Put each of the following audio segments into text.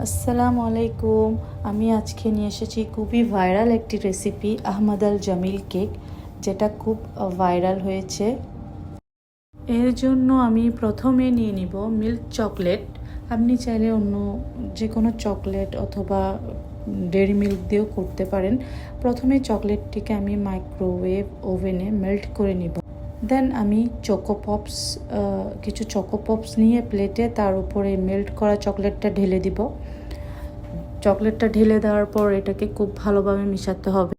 আসসালামু আলাইকুম। আমি আজকে নিয়ে এসেছি খুবই ভাইরাল একটি রেসিপি, আহমদ আল জামিল কেক, যেটা খুব ভাইরাল হয়েছে। এর জন্য আমি প্রথমে নিয়ে নিব মিল্ক চকলেট। আপনি চাইলে অন্য যে কোনো চকলেট অথবা ডেয়ারি মিল্ক দিয়েও করতে পারেন। প্রথমে চকলেটটিকে আমি মাইক্রোওয়েভ ওভেনে মেল্ট করে নিব। দেন আমি কিছু চকো পপস নিয়ে প্লেটে তার উপরে মেল্ট করা চকলেটটা ঢেলে দিব। চকলেটটা ঢেলে দেওয়ার পর এটাকে খুব ভালোভাবে মিশাতে হবে।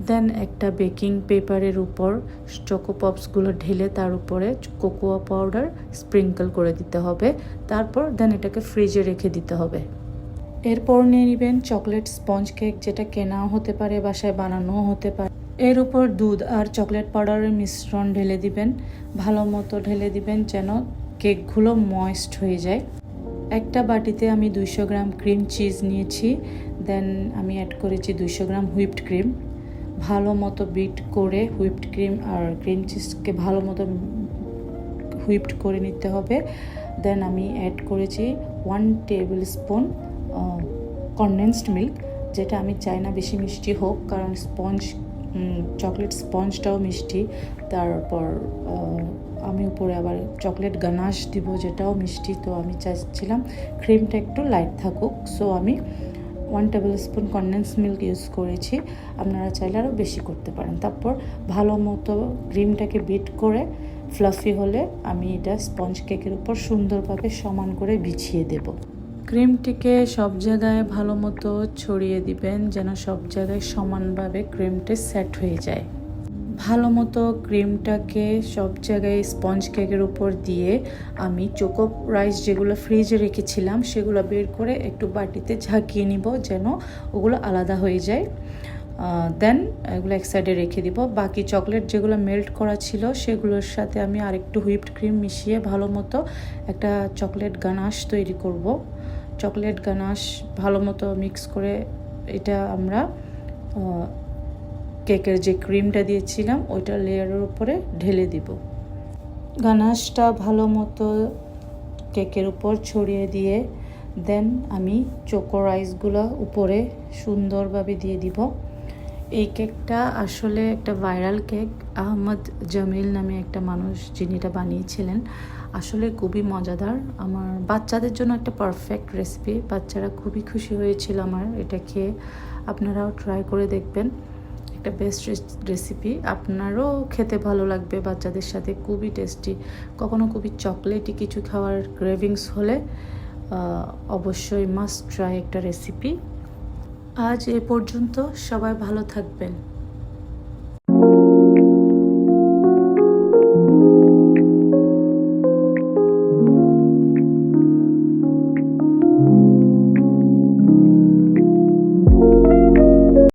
দেন একটা বেকিং পেপারের উপর চকো পপসগুলো ঢেলে তার উপরে কোকোয়া পাউডার স্প্রিঙ্কল করে দিতে হবে। তারপর দেন এটাকে ফ্রিজে রেখে দিতে হবে। এরপর নিয়ে নেবেন চকলেট স্পঞ্জ কেক, যেটা কেনাও হতে পারে, বাসায় বানানোও হতে পারে। এর উপর দুধ আর চকলেট পাউডারের মিশ্রণ ঢেলে দিবেন, ভালো মতো ঢেলে দিবেন যেন কেকগুলো ময়েস্ট হয়ে যায়। একটা বাটিতে আমি 200 গ্রাম ক্রিম চিজ নিয়েছি। দেন আমি অ্যাড করেছি 200 গ্রাম হুইপড ক্রিম। ভালো মতো বিট করে হুইপড ক্রিম আর ক্রিম চিজকে ভালো মতো হুইপড করে নিতে হবে। দেন আমি অ্যাড করেছি 1 টেবিল স্পুন কনডেন্সড মিল্ক, যেটা আমি চাই না বেশি মিষ্টি হোক, কারণ চকলেট স্পঞ্জটাও মিষ্টি। তারপর আমি উপরে আবার চকলেট গানাশ দিব, যেটাও মিষ্টি। তো আমি চাইছিলাম ক্রিমটা একটু লাইট থাকুক, সো আমি 1 tablespoon condense milk use করেছি। আপনারা চাইলে আরও বেশি করতে পারেন। তারপর ভালো মতো ক্রিমটাকে বিট করে ফ্লাফি হলে আমি এটা স্পঞ্জ কেকের উপর সুন্দরভাবে সমান করে বিছিয়ে দেব। ক্রিমটিকে সব জায়গায় ভালো মতো ছড়িয়ে দিবেন যেন সব জায়গায় সমানভাবে ক্রিমটা সেট হয়ে যায়। ভালো মতো ক্রিমটাকে সব জায়গায় স্পঞ্জ কেকের উপর দিয়ে আমি চোকো রাইস যেগুলো ফ্রিজে রেখেছিলাম সেগুলো বের করে একটু বাটিতে ঝাঁকিয়ে নিব যেন ওগুলো আলাদা হয়ে যায়। দেন এগুলো এক সাইডে রেখে দিব। বাকি চকলেট যেগুলো মেল্ট করা ছিল সেগুলোর সাথে আমি আরেকটু হুইপড ক্রিম মিশিয়ে ভালো মতো একটা চকলেট গানাশ তৈরি করব। চকলেট গানাশ ভালো মতো মিক্স করে এটা আমরা কেকের যে ক্রিমটা দিয়েছিলাম ওইটা লেয়ারের উপরে ঢেলে দিব। গানাশটা ভালো মতো কেকের উপর ছড়িয়ে দিয়ে দেন আমি চোকো রাইসগুলো উপরে সুন্দরভাবে দিয়ে দিব। এই কেকটা আসলে একটা ভাইরাল কেক। আহমদ জামিল নামে একটা মানুষ যিনি এটা বানিয়েছিলেন, আসলে খুবই মজাদার। আমার বাচ্চাদের জন্য একটা পারফেক্ট রেসিপি। বাচ্চারা খুবই খুশি হয়েছিল আমার এটা খেয়ে। আপনারাও ট্রাই করে দেখবেন, একটা বেস্ট রেসিপি। আপনারও খেতে ভালো লাগবে বাচ্চাদের সাথে, খুবই টেস্টি। কখনো খুবই চকলেটি কিছু খাওয়ার ক্রেভিংস হলে অবশ্যই মাস্ট ট্রাই একটা রেসিপি। আজ এ পর্যন্ত, সবাই ভালো থাকবেন।